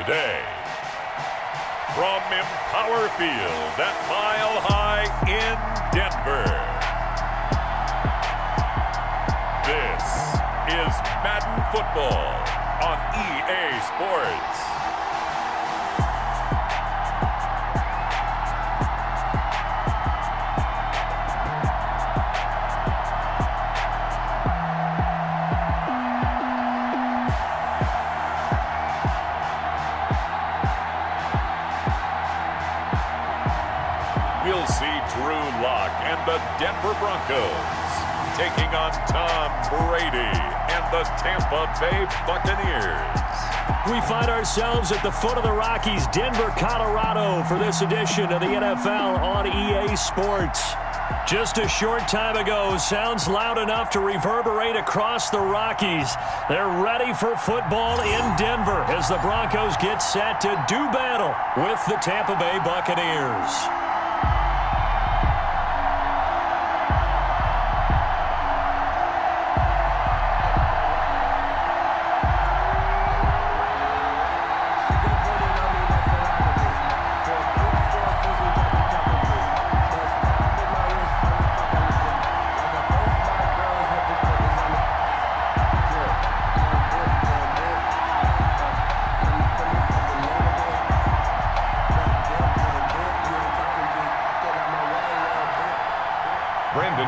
today, from Empower Field at Mile High in Denver, this is Madden Football on EA Sports. We'll see Drew Lock and the Denver Broncos taking on Tom Brady and the Tampa Bay Buccaneers. We find ourselves at the foot of the Rockies, Denver, Colorado, for this edition of the NFL on EA Sports. Just a short time ago, sounds loud enough to reverberate across the Rockies. They're ready for football in Denver as the Broncos get set to do battle with the Tampa Bay Buccaneers.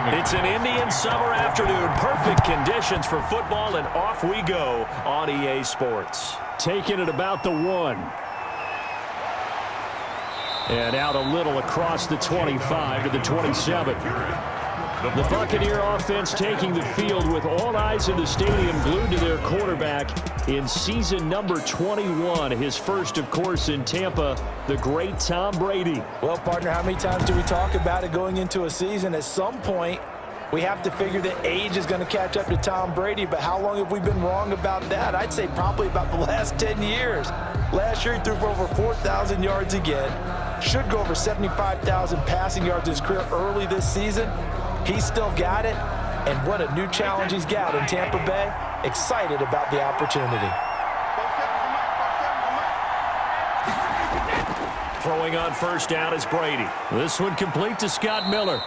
It's an Indian summer afternoon. Perfect conditions for football, and off we go on EA Sports. Taking it about the 1. And out a little across the 25 to the 27. The Buccaneer offense taking the field with all eyes in the stadium glued to their quarterback in season number 21. His first, of course, in Tampa, the great Tom Brady. Well, partner, how many times do we talk about it going into a season? At some point, we have to figure that age is going to catch up to Tom Brady, but how long have we been wrong about that? I'd say probably about the last 10 years. Last year, he threw for over 4,000 yards again. Should go over 75,000 passing yards in his career early this season. He's still got it, and what a new challenge he's got in Tampa Bay. Excited about the opportunity. Throwing on first down is Brady. This one complete to Scott Miller.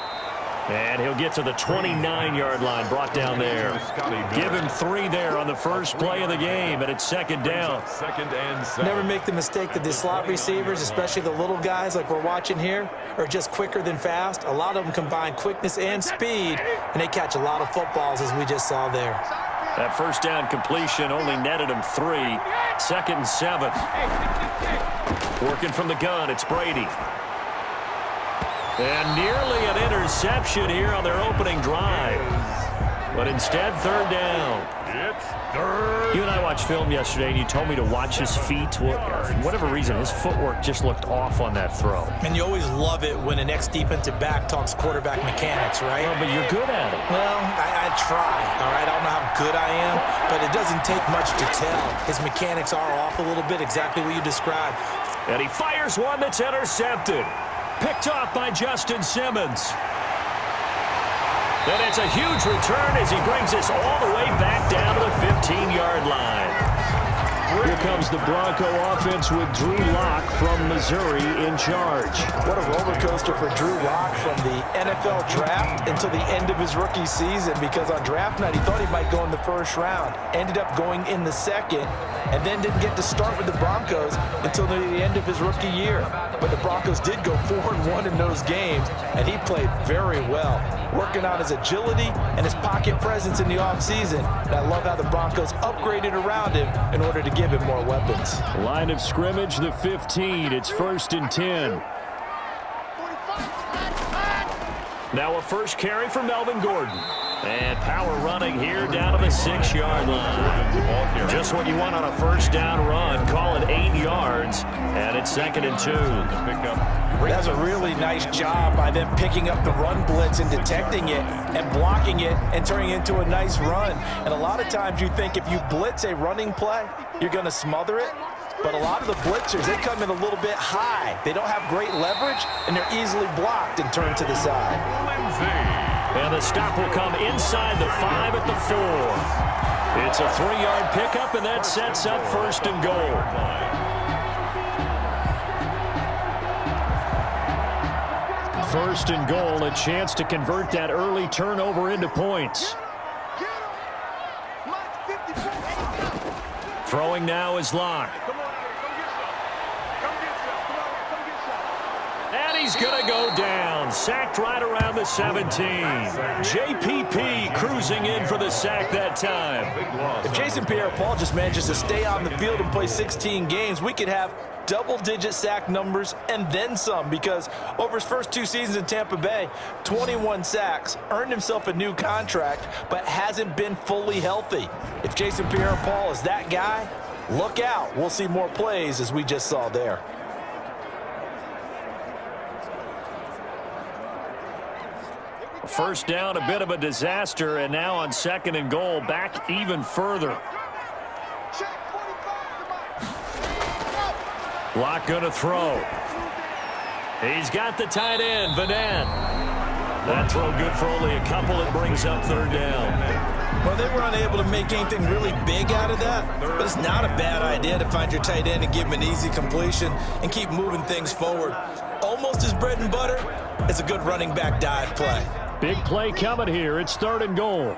And he'll get to the 29-yard line, brought down there. Give him 3 there on the first play of the game, and it's second down. Never make the mistake that the slot receivers, especially the little guys like we're watching here, are just quicker than fast. A lot of them combine quickness and speed, and they catch a lot of footballs, as we just saw there. That first down completion only netted him 3. Second and 7. Working from the gun, it's Brady. And nearly an interception here on their opening drive. But instead, third down. It's third. You and I watched film yesterday, and you told me to watch his feet. Well, for whatever reason, his footwork just looked off on that throw. And you always love it when an ex-defensive back talks quarterback mechanics, right? Well, but you're good at it. Well, I try, all right? I don't know how good I am, but it doesn't take much to tell. His mechanics are off a little bit, exactly what you described. And he fires one that's intercepted. Picked off by Justin Simmons. And it's a huge return as he brings us all the way back down to the 15-yard line. Here comes the Bronco offense with Drew Lock from Missouri in charge. What a roller coaster for Drew Lock from the NFL draft until the end of his rookie season, because on draft night he thought he might go in the first round, ended up going in the second, and then didn't get to start with the Broncos until the end of his rookie year. But the Broncos did go 4-1 in those games, and he played very well, working on his agility and his pocket presence in the offseason. And I love how the Broncos upgraded around him in order to give him more weapons. Line of scrimmage, the 15. It's 1st and 10. Now a first carry for Melvin Gordon. And power running here down to the 6-yard line. Just what you want on a first down run. Call it 8 yards. And it's 2nd and 2. That's a really nice job by them picking up the run blitz and detecting it and blocking it and turning it into a nice run. And a lot of times you think if you blitz a running play, you're going to smother it. But a lot of the blitzers, they come in a little bit high. They don't have great leverage, and they're easily blocked and turned to the side. And the stop will come inside the 5 at the 4. It's a 3-yard pickup, and that sets up 1st and goal. 1st and goal, a chance to convert that early turnover into points. Throwing now is Locke. And he's going to go down. Sacked right around the 17. JPP cruising in for the sack that time. If Jason Pierre-Paul just manages to stay on the field and play 16 games, we could have double-digit sack numbers and then some, because over his first 2 seasons in Tampa Bay, 21 sacks, earned himself a new contract, but hasn't been fully healthy. If Jason Pierre-Paul is that guy, look out. We'll see more plays as we just saw there. First down, a bit of a disaster, and now on 2nd and goal, back even further. Locke going to throw. He's got the tight end, Vanan. That throw good for only a couple. It brings up 3rd down. Well, they were unable to make anything really big out of that, but it's not a bad idea to find your tight end and give him an easy completion and keep moving things forward. Almost his bread and butter is a good running back dive play. Big play coming here. It's 3rd and goal.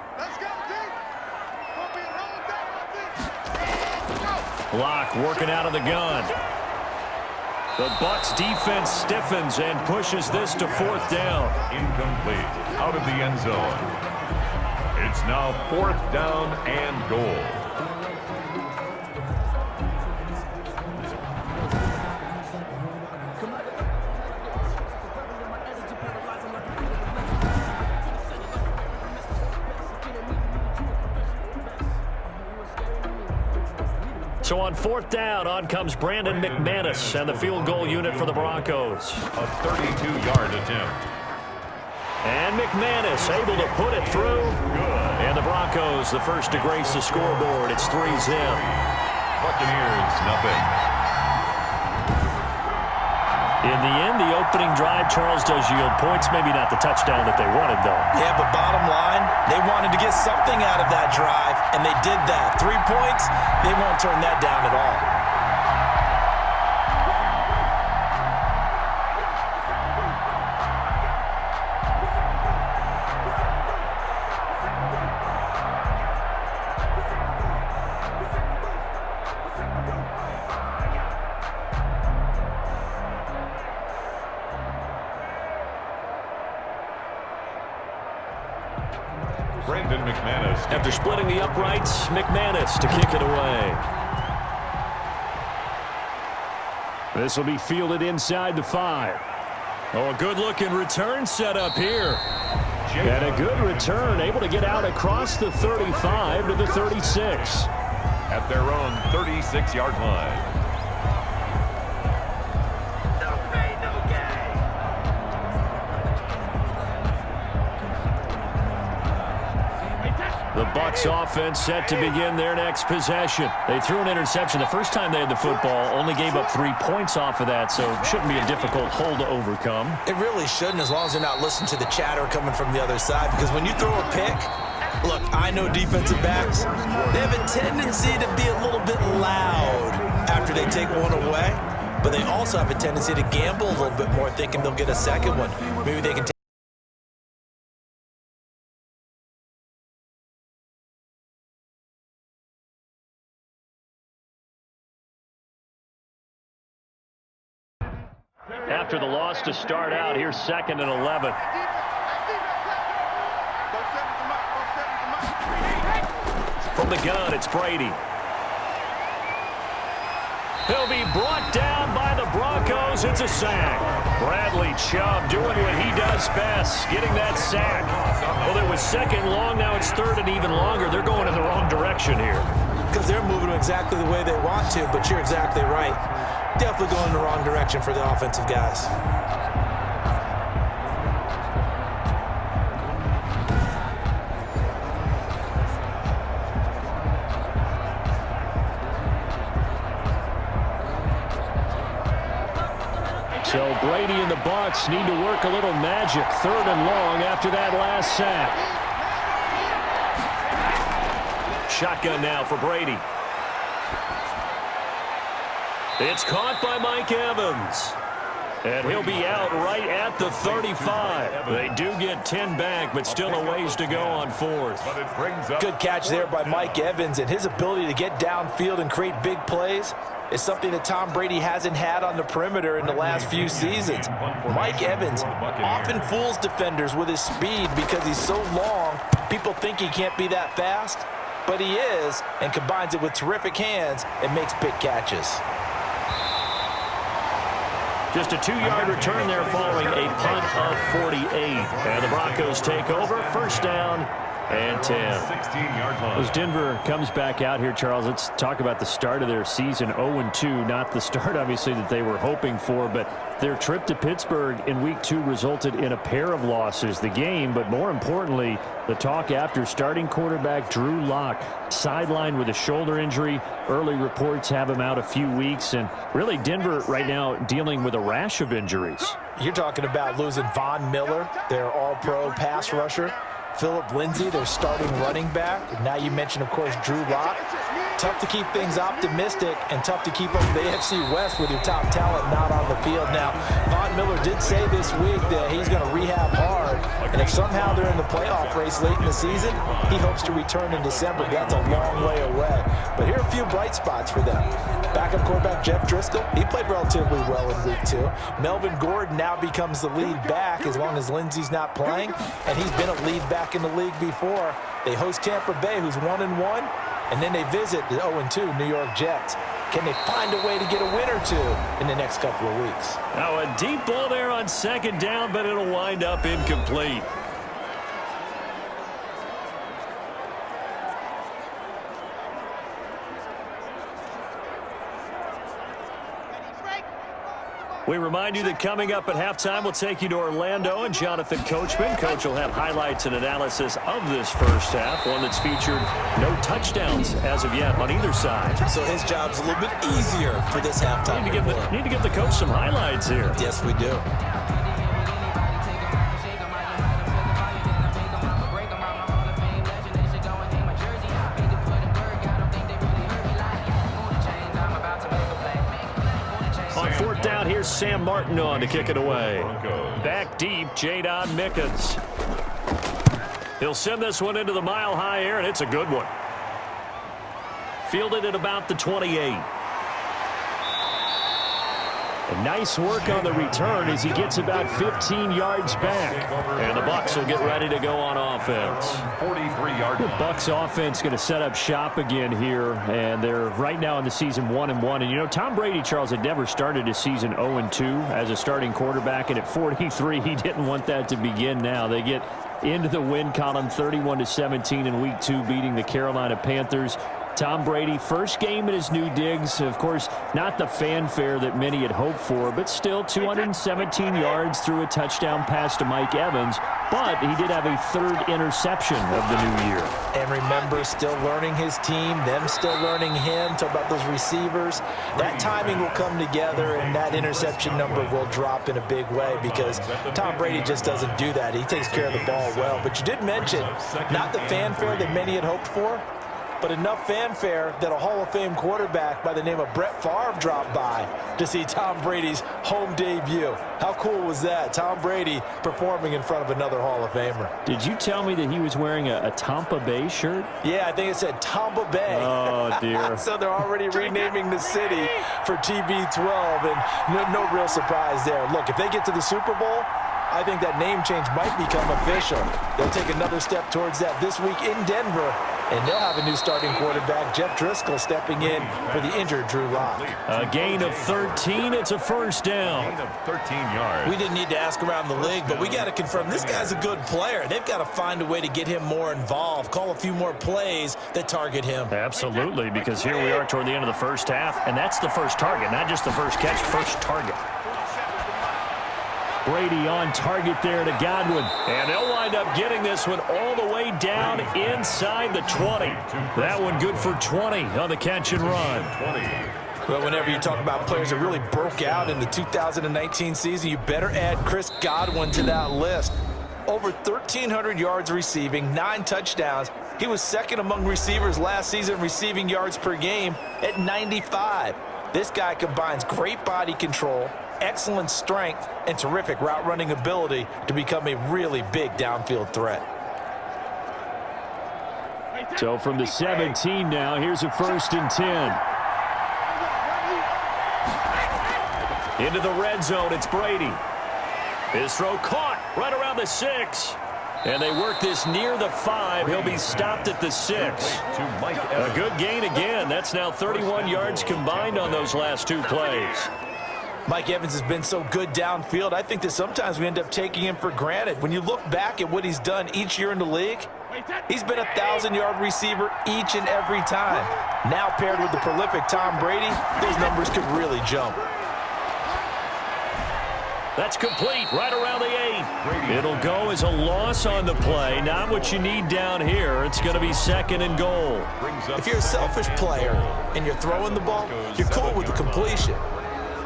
Locke working out of the gun. The Bucs defense stiffens and pushes this to 4th down. Incomplete. Out of the end zone. It's now 4th down and goal. So on 4th down, on comes Brandon McManus and the field goal unit for the Broncos. A 32-yard attempt. And McManus able to put it through. And the Broncos, the first to grace the scoreboard. It's 3-0. Buccaneers, nothing. In the end, the opening drive, Charles, does yield points. Maybe not the touchdown that they wanted, though. Yeah, but bottom line, they wanted to get something out of that drive, and they did that. 3 points, they won't turn that down at all. Brandon McManus. After splitting the uprights, McManus to kick it away. This will be fielded inside the 5. Oh, a good-looking return set up here. And a good return, able to get out across the 35 to the 36. At their own 36-yard line. The Bucs offense set to begin their next possession. They threw an interception the first time they had the football, only gave up 3 points off of that, so it shouldn't be a difficult hole to overcome. It really shouldn't, as long as you're not listening to the chatter coming from the other side, because when you throw a pick, look, I know defensive backs, they have a tendency to be a little bit loud after they take one away, but they also have a tendency to gamble a little bit more, thinking they'll get a second one. Maybe they can take. After the loss to start out, here's 2nd and 11. From the gun, it's Brady. He'll be brought down by the Broncos. It's a sack. Bradley Chubb doing what he does best, getting that sack. Well, it was 2nd long, now it's 3rd and even longer. They're going in the wrong direction here. Because they're moving exactly the way they want to, but you're exactly right. Definitely going in the wrong direction for the offensive guys. So Brady and the Bucs need to work a little magic. 3rd and long after that last sack. Shotgun now for Brady. It's caught by Mike Evans. And he'll be out right at the 35. They do get 10 back, but still a ways to go on fourth. Good catch there by Mike Evans, and his ability to get downfield and create big plays is something that Tom Brady hasn't had on the perimeter in the last few seasons. Mike Evans often fools defenders with his speed because he's so long. People think he can't be that fast, but he is, and combines it with terrific hands and makes big catches. Just a 2-yard return there following a punt of 48. And the Broncos take over. First down and 10. As Denver comes back out here, Charles, let's talk about the start of their season. 0-2, not the start, obviously, that they were hoping for, but their trip to Pittsburgh in Week 2 resulted in a pair of losses. The game, but more importantly, the talk after starting quarterback Drew Lock sidelined with a shoulder injury. Early reports have him out a few weeks, and really Denver right now dealing with a rash of injuries. You're talking about losing Von Miller, their all-pro pass rusher. Philip Lindsay, their starting running back. And now you mentioned, of course, Drew Lock. Tough to keep things optimistic and tough to keep up the AFC West with your top talent not on the field. Now, Von Miller did say this week that he's going to rehab hard. And if somehow they're in the playoff race late in the season, he hopes to return in December. That's a long way away. But here are a few bright spots for them. Backup quarterback Jeff Driscoll, he played relatively well in Week 2. Melvin Gordon now becomes the lead back as long as Lindsey's not playing. And he's been a lead back in the league before. They host Tampa Bay, who's 1-1. And then they visit the 0-2 New York Jets. Can they find a way to get a win or two in the next couple of weeks? Now a deep ball there on second down, but it'll wind up incomplete. We remind you that coming up at halftime, we'll take you to Orlando and Jonathan Coachman. Coach will have highlights and analysis of this first half, one that's featured no touchdowns as of yet on either side. So his job's a little bit easier for this halftime. Need to give the coach some highlights here. Yes, we do. Fourth down, here's Sam Martin on to kick it away. Back deep, Jadon Mickens. He'll send this one into the mile-high air, and it's a good one. Fielded at about the 28. And nice work on the return as he gets about 15 yards back. And the Bucs will get ready to go on offense. 43-yard line. The Bucs offense going to set up shop again here, and they're right now in the season 1-1. And you know, Tom Brady, Charles, had never started his season 0-2 as a starting quarterback, and at 43, he didn't want that to begin now. They get into the win column 31-17 in Week 2, beating the Carolina Panthers. Tom Brady, first game in his new digs. Of course, not the fanfare that many had hoped for, but still 217 yards through a touchdown pass to Mike Evans. But he did have a third interception of the new year. And remember, still learning his team, them still learning him. Talk about those receivers. That timing will come together, and that interception number will drop in a big way because Tom Brady just doesn't do that. He takes care of the ball well. But you did mention, not the fanfare that many had hoped for, but enough fanfare that a Hall of Fame quarterback by the name of Brett Favre dropped by to see Tom Brady's home debut. How cool was that? Tom Brady performing in front of another Hall of Famer. Did you tell me that he was wearing a Tampa Bay shirt? Yeah, I think it said Tampa Bay. Oh, dear. So they're already renaming the city for TB12, and no real surprise there. Look, if they get to the Super Bowl, I think that name change might become official. They'll take another step towards that this week in Denver, and they'll have a new starting quarterback, Jeff Driscoll, stepping in for the injured Drew Lock. A gain of 13. It's a first down. 13 yards. We didn't need to ask around the league, but we got to confirm this guy's a good player. They've got to find a way to get him more involved, call a few more plays that target him. Absolutely, because here we are toward the end of the first half, and that's the first target, not just the first catch, first target. Brady on target there to Godwin. And they'll wind up getting this one all the way down inside the 20. That one good for 20 on the catch and run. Well, whenever you talk about players that really broke out in the 2019 season, you better add Chris Godwin to that list. Over 1,300 yards receiving, 9 touchdowns. He was second among receivers last season receiving yards per game at 95. This guy combines great body control, excellent strength and terrific route running ability to become a really big downfield threat. So from the 17 now, here's a 1st and 10. Into the red zone, it's Brady. His throw caught right around the 6. And they work this near the 5. He'll be stopped at the 6. A good gain again. That's now 31 yards combined on those last 2 plays. Mike Evans has been so good downfield, I think that sometimes we end up taking him for granted. When you look back at what he's done each year in the league, he's been a 1,000-yard receiver each and every time. Now paired with the prolific Tom Brady, those numbers could really jump. That's complete right around the 8. It'll go as a loss on the play. Not what you need down here. It's going to be 2nd and goal. If you're a selfish player and you're throwing the ball, you're cool with the completion.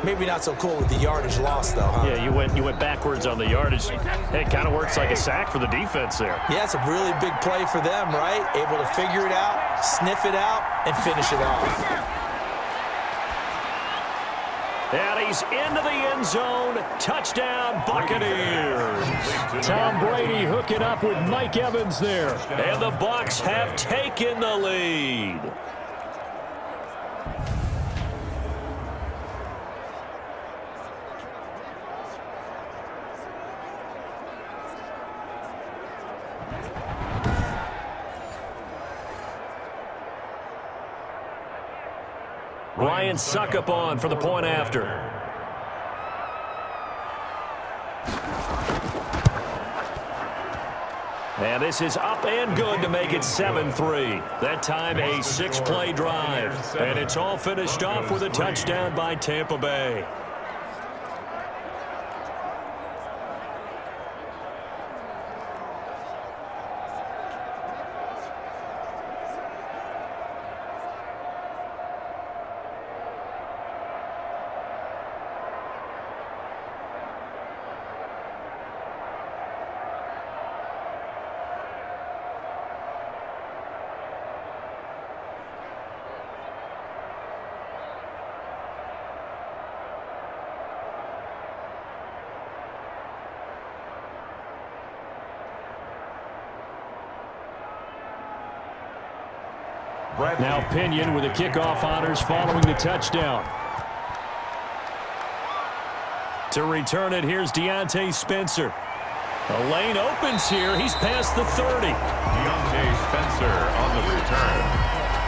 Maybe not so cool with the yardage loss, though, huh? Yeah, you went backwards on the yardage. Hey, it kind of works like a sack for the defense there. Yeah, it's a really big play for them, right? Able to figure it out, sniff it out, and finish it off. And he's into the end zone. Touchdown, Buccaneers. Tom Brady hooking up with Mike Evans there. And the Bucs have taken the lead. Ryan Suckup on for the point after. And this is up and good to make it 7-3. That time a 6-play drive. And it's all finished off with a touchdown by Tampa Bay. Now Pinion with the kickoff honors following the touchdown. To return it, here's Deontay Spencer. The lane opens here. He's past the 30. Deontay Spencer on the return.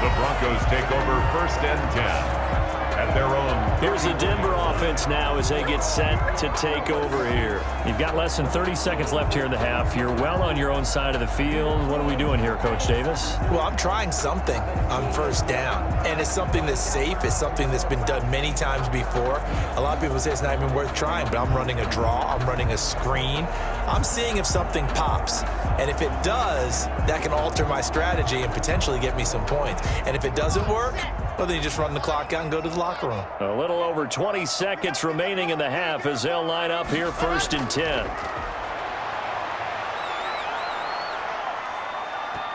The Broncos take over 1st and 10 at their own. Here's the Denver offense now as they get set to take over here. You've got less than 30 seconds left here in the half. You're well on your own side of the field. What are we doing here, Coach Davis? Well, I'm trying something on 1st down, and it's something that's safe. It's something that's been done many times before. A lot of people say it's not even worth trying, but I'm running a draw. I'm running a screen. I'm seeing if something pops, and if it does, that can alter my strategy and potentially get me some points. And if it doesn't work, well, then you just run the clock out and go to the locker room. A little over 20 seconds remaining in the half as they'll line up here 1st and 10.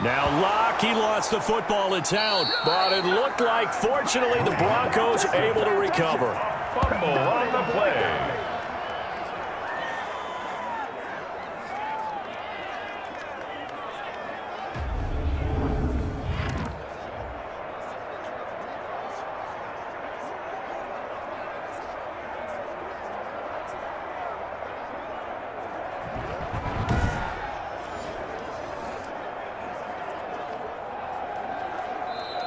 Now Locke, he lost the football. It's out. But it looked like, fortunately, the Broncos able to recover. Fumble on the play.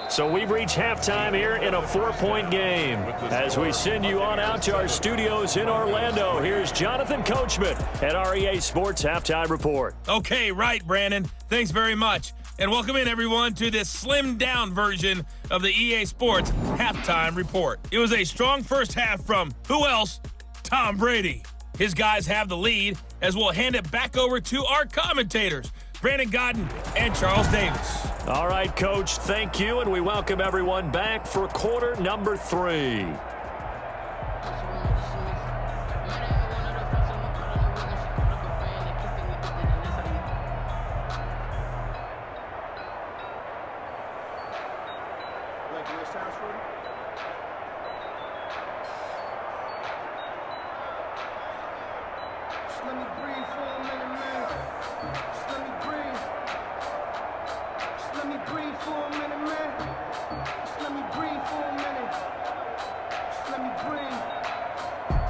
So we've reached halftime here in a 4-point game. As we send you on out to our studios in Orlando, here's Jonathan Coachman at our EA Sports Halftime Report. Okay, right, Brandon. Thanks very much. And welcome in, everyone, to this slimmed-down version of the EA Sports Halftime Report. It was a strong first half from, who else? Tom Brady. His guys have the lead, as we'll hand it back over to our commentators, Brandon Godden and Charles Davis. All right, Coach, thank you, and we welcome everyone back for quarter number 3. let me breathe for a minute, man. Just let me breathe. Just let me breathe for a minute, man. Just let me breathe for a minute. Just let me breathe.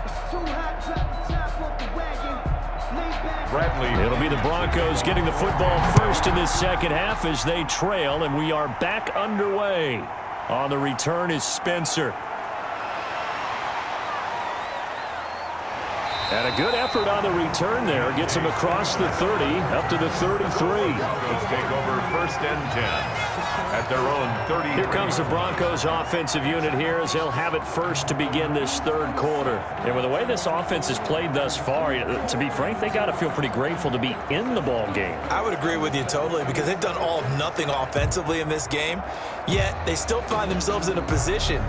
It's too hot, drop the top off the wagon. Lay back. Bradley. It'll be the Broncos getting the football first in this second half as they trail, and we are back underway. On the return is Spencer. And a good effort on the return there. Gets him across the 30, up to the 33. Let's take over 1st and 10 at their own 30. Here comes the Broncos offensive unit here as they'll have it first to begin this third quarter. And with the way this offense has played thus far, to be frank, they got to feel pretty grateful to be in the ball game. I would agree with you totally because they've done all of nothing offensively in this game, yet they still find themselves in a position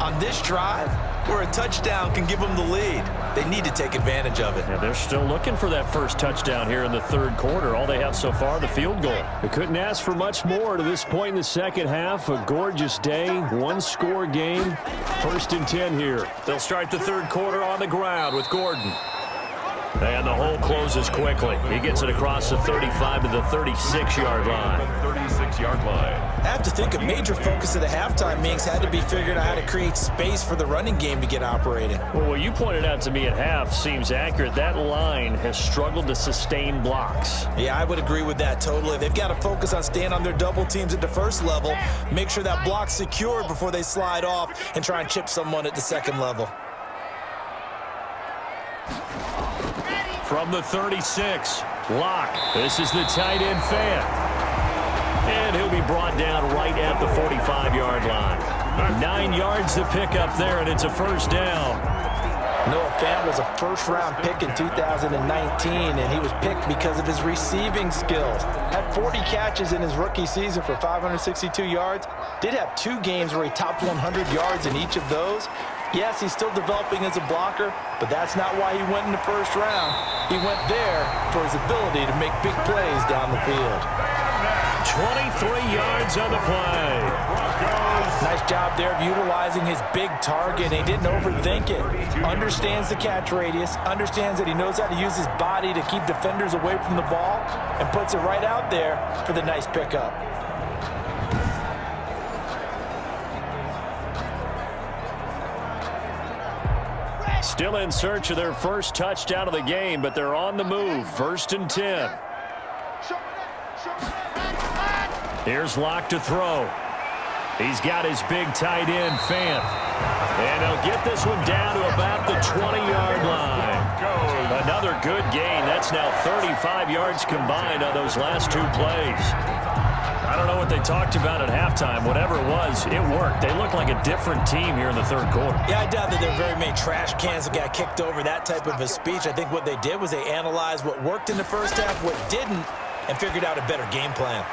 on this drive where a touchdown can give them the lead. They need to take advantage of it. Yeah, they're still looking for that first touchdown here in the third quarter. All they have so far, the field goal. They couldn't ask for much more to this point in the second half. A gorgeous day, one-score game. 1st and 10 here. They'll start the third quarter on the ground with Gordon. And the hole closes quickly. He gets it across the 35 to the 36-yard line. The 36-yard line. I have to think a major focus of the halftime meetings had to be figuring out how to create space for the running game to get operating. Well, what you pointed out to me at half seems accurate. That line has struggled to sustain blocks. Yeah, I would agree with that totally. They've got to focus on staying on their double teams at the first level, make sure that block's secured before they slide off and try and chip someone at the second level. From the 36, Locke. This is the tight end fan. And he'll be brought down right at the 45-yard line. 9 yards to pick up there, and it's a first down. Noah Fant was a first-round pick in 2019, and he was picked because of his receiving skills. Had 40 catches in his rookie season for 562 yards. Did have 2 games where he topped 100 yards in each of those. Yes, he's still developing as a blocker, but that's not why he went in the first round. He went there for his ability to make big plays down the field. 23 yards on the play. Nice job there of utilizing his big target. He didn't overthink it. Understands the catch radius, understands that he knows how to use his body to keep defenders away from the ball, and puts it right out there for the nice pickup. Still in search of their first touchdown of the game, but they're on the move. 1st and 10. Here's Locke to throw. He's got his big tight end, Fant. And he'll get this one down to about the 20-yard line. Another good gain. That's now 35 yards combined on those last 2 plays. I don't know what they talked about at halftime. Whatever it was, it worked. They look like a different team here in the third quarter. Yeah, I doubt that there were very many trash cans that got kicked over, that type of a speech. I think what they did was they analyzed what worked in the first half, what didn't, and figured out a better game plan.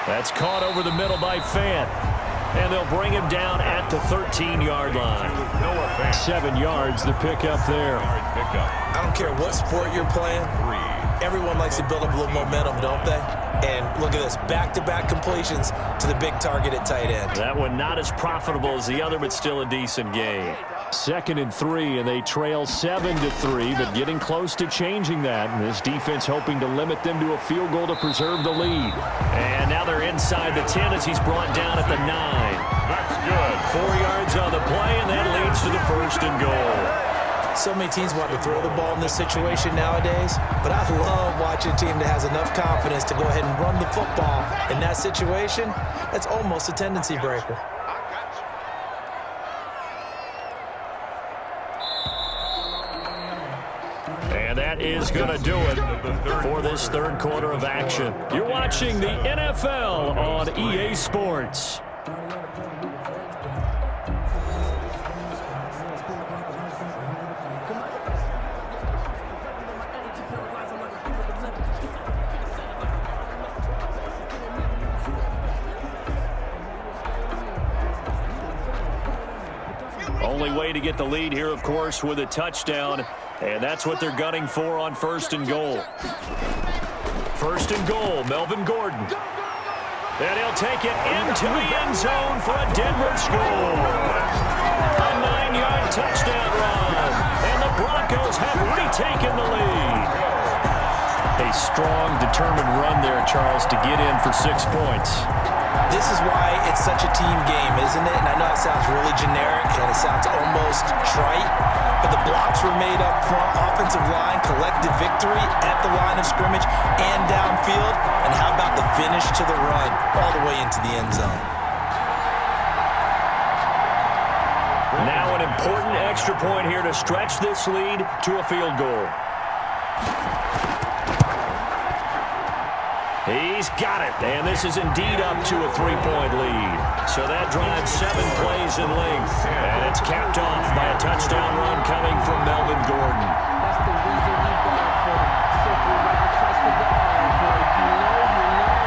That's caught over the middle by Fant. And they'll bring him down at the 13-yard line. 7 yards, the pickup there. I don't care what sport you're playing. Everyone likes to build up a little momentum, don't they? And look at this, back-to-back completions to the big target at tight end. That one not as profitable as the other, but still a decent game. 2nd and 3, and they trail 7-3, but getting close to changing that. And this defense hoping to limit them to a field goal to preserve the lead. And now they're inside the 10 as he's brought down at the 9. That's good. 4 yards on the play, and that leads to the 1st and goal. So many teams want to throw the ball in this situation nowadays, but I love watching a team that has enough confidence to go ahead and run the football. In that situation, that's almost a tendency breaker. And that is going to do it for this third quarter of action. You're watching the NFL on EA Sports. Only way to get the lead here, of course, with a touchdown, and that's what they're gunning for on 1st and goal. 1st and goal, Melvin Gordon. And he'll take it into the end zone for a Denver score. A 9-yard touchdown run, and the Broncos Broncos have retaken the lead. A strong, determined run there, Charles, to get in for 6 points. This is why it's such a team game, isn't it? And I know it sounds really generic and it sounds almost trite, but the blocks were made up front, offensive line, collective victory at the line of scrimmage and downfield. And how about the finish to the run all the way into the end zone? Now an important extra point here to stretch this lead to a field goal. He's got it, and this is indeed up to a 3-point lead. So that drives 7 plays in length, and it's capped off by a touchdown run coming from Melvin Gordon. That's the reason we died for. Simply never trust the God, but if you know, you know.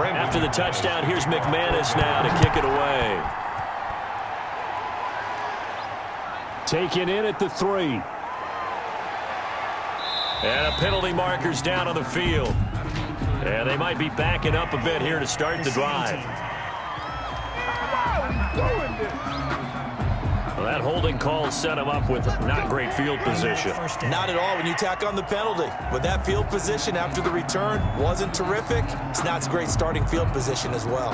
After the touchdown, here's McManus now to kick it away. Taken in at the 3. And a penalty marker's down on the field. And they might be backing up a bit here to start the drive. Well, that holding call set him up with not great field position. Not at all when you tack on the penalty. With that field position after the return wasn't terrific, it's not a great starting field position as well.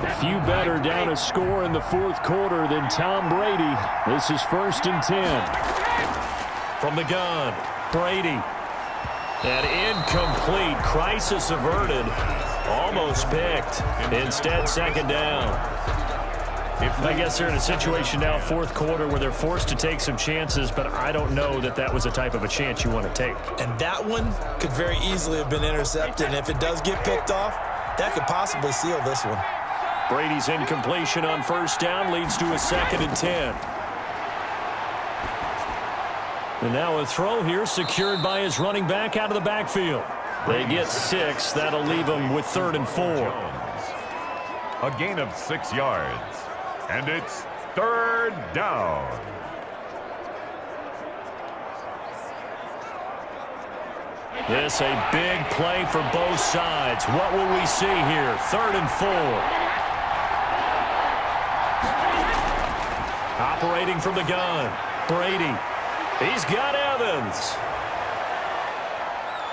A few better down a score in the fourth quarter than Tom Brady. This is 1st and 10. From the gun, Brady. And incomplete. Crisis averted. Almost picked. Instead, 2nd down. I guess they're in a situation now, fourth quarter, where they're forced to take some chances, but I don't know that that was the type of a chance you want to take. And that one could very easily have been intercepted. And if it does get picked off, that could possibly seal this one. Brady's incompletion on 1st down leads to a 2nd and 10. And now a throw here secured by his running back out of the backfield. They get 6. That'll leave them with 3rd and 4. A gain of 6 yards. And it's 3rd down. This a big play for both sides. What will we see here? 3rd and 4. Operating from the gun, Brady. He's got Evans.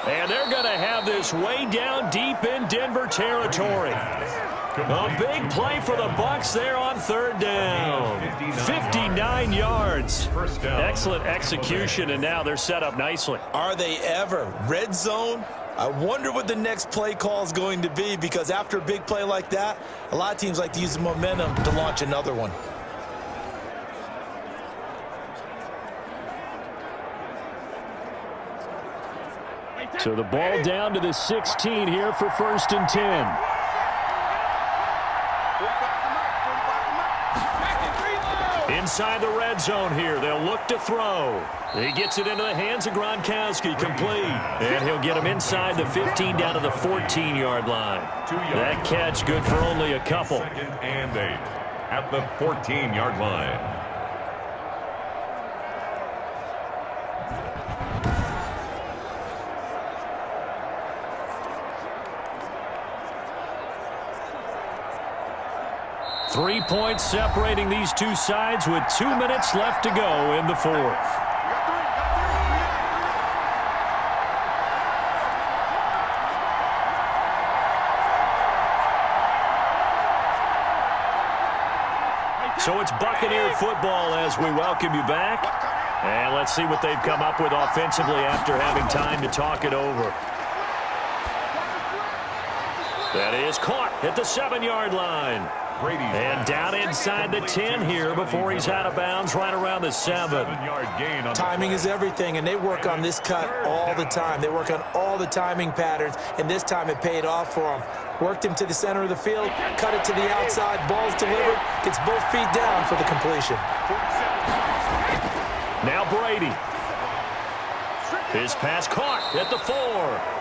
And they're going to have this way down deep in Denver territory. A big play for the Bucs there on 3rd down. 59 yards. Excellent execution, and now they're set up nicely. Are they ever? Red zone? I wonder what the next play call is going to be, because after a big play like that, a lot of teams like to use the momentum to launch another one. So the ball down to the 16 here for 1st and 10. Inside the red zone here, they'll look to throw. He gets it into the hands of Gronkowski, complete. And he'll get him inside the 15 down to the 14-yard line. That catch good for only a couple. 2nd and 8 at the 14-yard line. Three points separating these two sides with 2 minutes left to go in the fourth. So it's Buccaneer football as we welcome you back. And let's see what they've come up with offensively after having time to talk it over. That is caught at the 7-yard line. And down inside the 10 here before he's out of bounds right around the 7. Timing is everything, and they work on this cut all the time. They work on all the timing patterns, and this time it paid off for them. Worked him to the center of the field, cut it to the outside, ball's delivered, gets both feet down for the completion. Now Brady. His pass caught at the 4.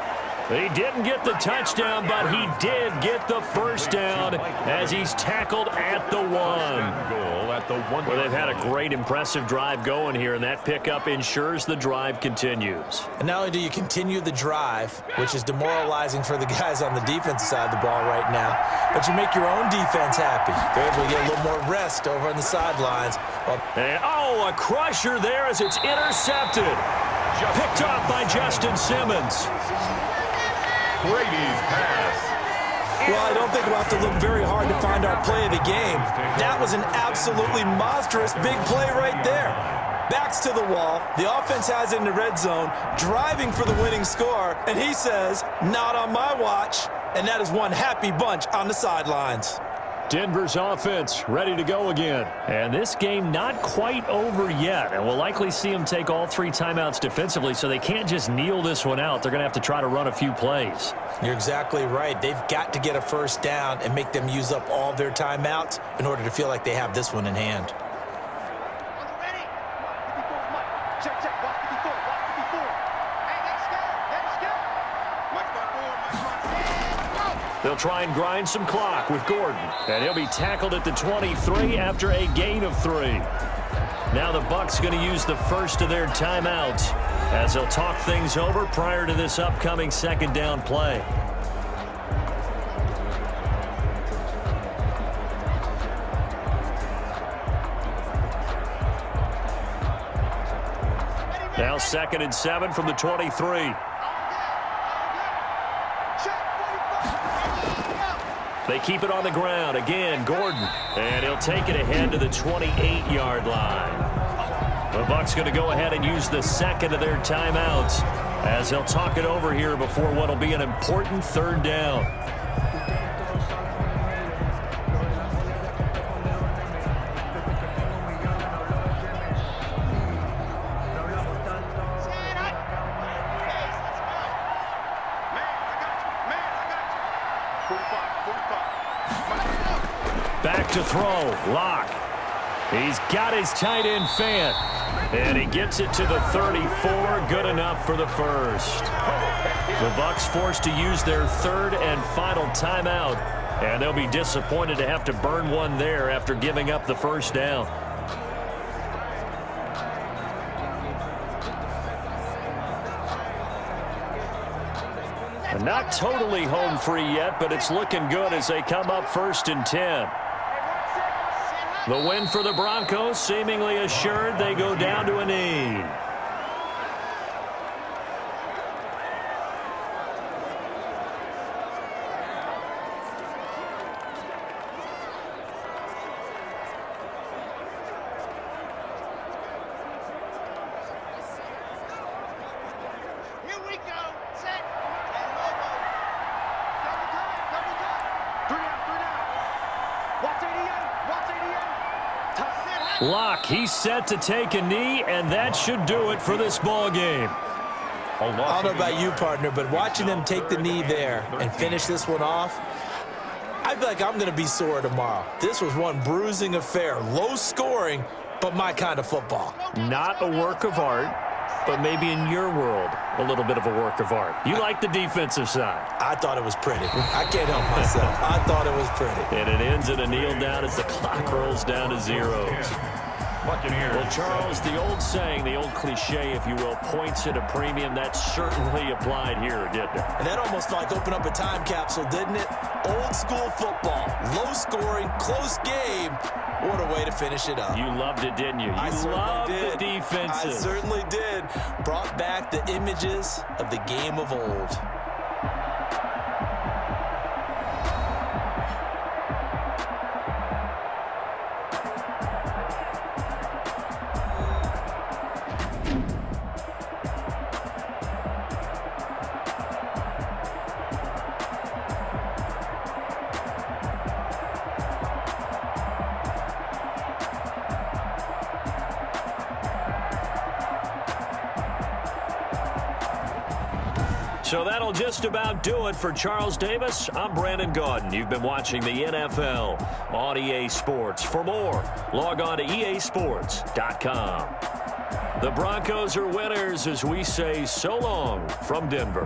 He didn't get the touchdown, but he did get the first down as he's tackled at the 1. Well, they've had a great, impressive drive going here, and that pickup ensures the drive continues. And not only do you continue the drive, which is demoralizing for the guys on the defensive side of the ball right now, but you make your own defense happy. They're able to get a little more rest over on the sidelines. And, a crusher there as it's intercepted. Picked off by Justin Simmons. Brady's pass. Well, I don't think we'll have to look very hard to find our play of the game. That was an absolutely monstrous big play right there. Backs to the wall. The offense has it in the red zone, driving for the winning score, and he says, not on my watch. And that is one happy bunch on the sidelines. Denver's offense ready to go again. And this game not quite over yet. And we'll likely see them take all 3 timeouts defensively, so they can't just kneel this one out. They're going to have to try to run a few plays. You're exactly right. They've got to get a first down and make them use up all their timeouts in order to feel like they have this one in hand. They'll try and grind some clock with Gordon. And he'll be tackled at the 23 after a gain of 3. Now the Bucs going to use the first of their timeouts as they'll talk things over prior to this upcoming second down play. Now 2nd and 7 from the 23. They keep it on the ground. Again, Gordon. And he'll take it ahead to the 28-yard line. The Bucs going to go ahead and use the second of their timeouts as they'll talk it over here before what will be an important 3rd down. Back to throw. Locke. He's got his tight end Fant. And he gets it to the 34. Good enough for the first. The Bucs forced to use their 3rd and final timeout. And they'll be disappointed to have to burn one there after giving up the first down. Not totally home free yet, but it's looking good as they come up 1st and 10. The win for the Broncos seemingly assured. They go down to a knee. Locke, he's set to take a knee, and that should do it for this ball game. I don't know about you, partner, but watching them take the knee there and finish this one off, I feel like I'm going to be sore tomorrow. This was one bruising affair. Low scoring, but my kind of football. Not a work of art, but maybe in your world, a little bit of a work of art. You like the defensive side. I thought it was pretty. I can't help myself. I thought it was pretty. And it ends in a kneel down as the clock rolls down to 0. Well, Charles, the old saying, the old cliche, if you will, points at a premium, that certainly applied here, didn't it? And that almost like opened up a time capsule, didn't it? Old school football, low scoring, close game. What a way to finish it up. You loved it, didn't you? You loved the defensive. I certainly did. Brought back the images of the game of old. So that'll just about do it for Charles Davis. I'm Brandon Gaudin. You've been watching the NFL on EA Sports. For more, log on to easports.com. The Broncos are winners as we say so long from Denver.